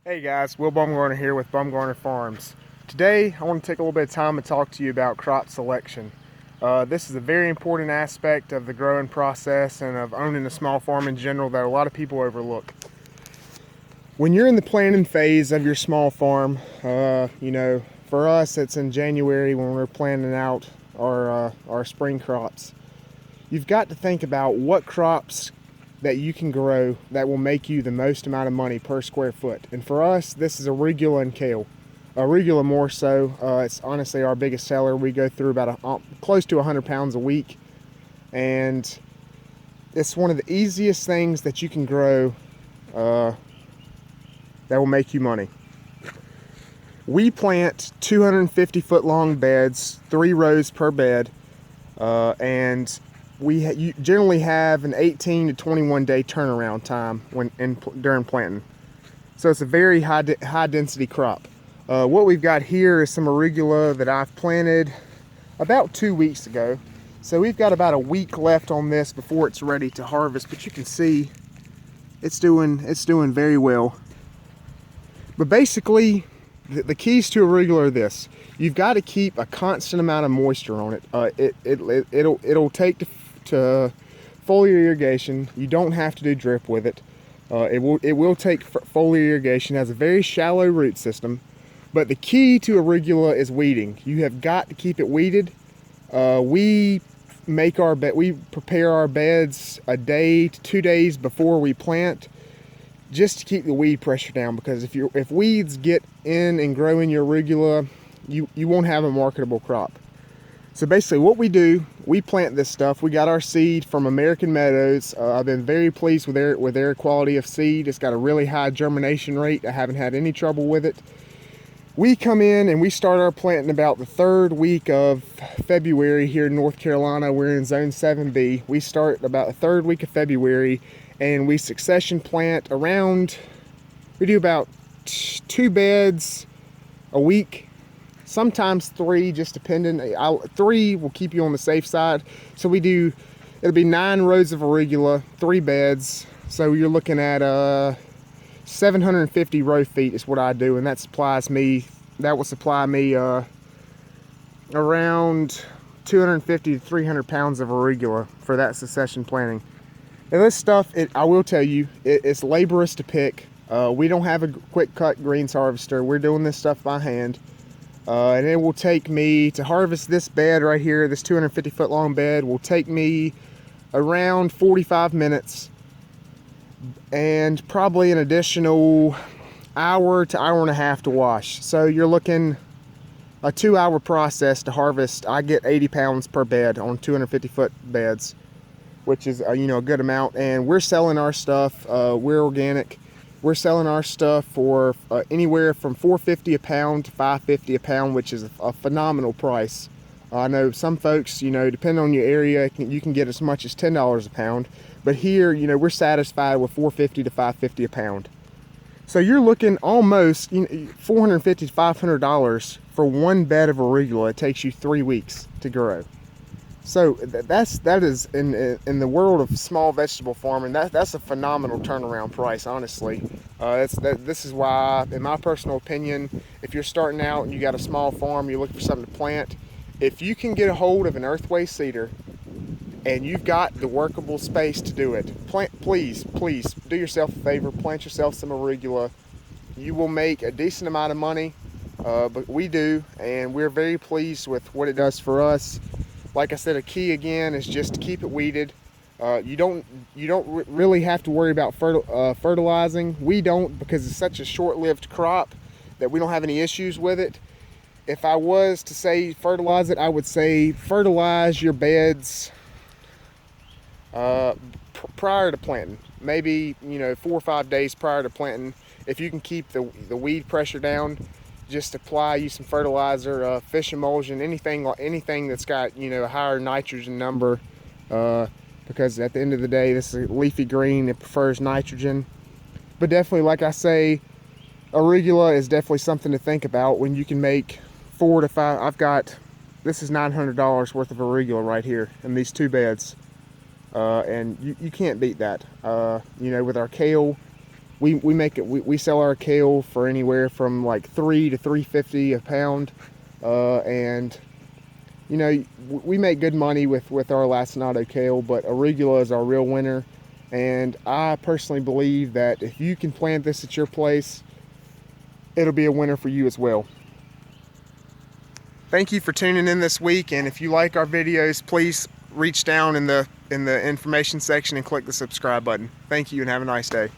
Hey guys, Will Bumgarner here with Bumgarner Farms. Today I want to take a little bit of time and talk to you about crop selection. This is a very important aspect of the growing process and of owning a small farm in general that a lot of people overlook. When you're in the planting phase of your small farm, for us it's in January when we're planting out our spring crops. You've got to think about what crops that you can grow that will make you the most amount of money per square foot. And for us, this is arugula and kale. Arugula more so. It's honestly our biggest seller. We go through about close to 100 pounds a week, and it's one of the easiest things that you can grow that will make you money. We plant 250 foot long beds, 3 rows per bed, and you generally have an 18 to 21 day turnaround time during planting. So it's a very high density crop. What we've got here is some arugula that I've planted about 2 weeks ago. So we've got about a week left on this before it's ready to harvest, but you can see it's doing very well. But basically, the keys to arugula are this: you've got to keep a constant amount of moisture on it. It'll take to foliar irrigation. You don't have to do drip with it. It will take foliar irrigation. It has a very shallow root system, but the key to arugula is weeding. You have got to keep it weeded. We prepare our beds a day to 2 days before we plant, just to keep the weed pressure down, because if weeds get in and grow in your arugula, you won't have a marketable crop. So basically what we do, we plant this stuff. We got our seed from American Meadows. I've been very pleased with their quality of seed. It's got a really high germination rate. I haven't had any trouble with it. We come in and we start our planting about the 3rd week of February here in North Carolina. We're in zone 7B. We start about the 3rd week of February, and we succession plant we do about 2 beds a week. Sometimes 3, just depending. 3 will keep you on the safe side. So it'll be 9 rows of arugula, 3 beds. So you're looking at 750 row feet is what I do, and that will supply me around 250 to 300 pounds of arugula for that succession planting. And this stuff, I will tell you, it's laborious to pick. We don't have a quick cut greens harvester. We're doing this stuff by hand. And it will take me to harvest this bed right here, this 250 foot long bed, will take me around 45 minutes and probably an additional hour to hour and a half to wash. So you're looking a 2-hour process to harvest. I get 80 pounds per bed on 250 foot beds, which is a good amount. And we're selling our stuff. We're organic. We're selling our stuff for anywhere from $4.50 a pound to $5.50 a pound, which is a phenomenal price. I know some folks, depending on your area, you can get as much as $10 a pound. But here, we're satisfied with $4.50 to $5.50 a pound. So you're looking almost $450 to $500 for 1 bed of arugula. It takes you 3 weeks to grow. So that is in the world of small vegetable farming, that's a phenomenal turnaround price, honestly. This is why, in my personal opinion, if you're starting out and you got a small farm, you're looking for something to plant, if you can get a hold of an earthway seeder and you've got the workable space to do it, please do yourself a favor, plant yourself some arugula. You will make a decent amount of money, but we do, and we're very pleased with what it does for us. Like I said, a key again is just to keep it weeded. You don't really have to worry about fertilizing. We don't, because it's such a short-lived crop that we don't have any issues with it. If I was to say fertilize it, I would say fertilize your beds prior to planting. Maybe 4 or 5 days prior to planting. If you can keep the weed pressure down, just apply some fertilizer, fish emulsion, anything that's got a higher nitrogen number, because at the end of the day, this is a leafy green. It prefers nitrogen. But definitely, like I say, arugula is definitely something to think about when you can make 4 to 5. This is $900 worth of arugula right here in these 2 beds, and you can't beat that. With our kale, we sell our kale for anywhere from like $3 to $3.50 a pound, and you know, we make good money with our lacinato kale, but arugula is our real winner. And I personally believe that if you can plant this at your place, it'll be a winner for you as well. Thank you for tuning in this week, and if you like our videos, please reach down in the information section and click the subscribe button. Thank you and have a nice day.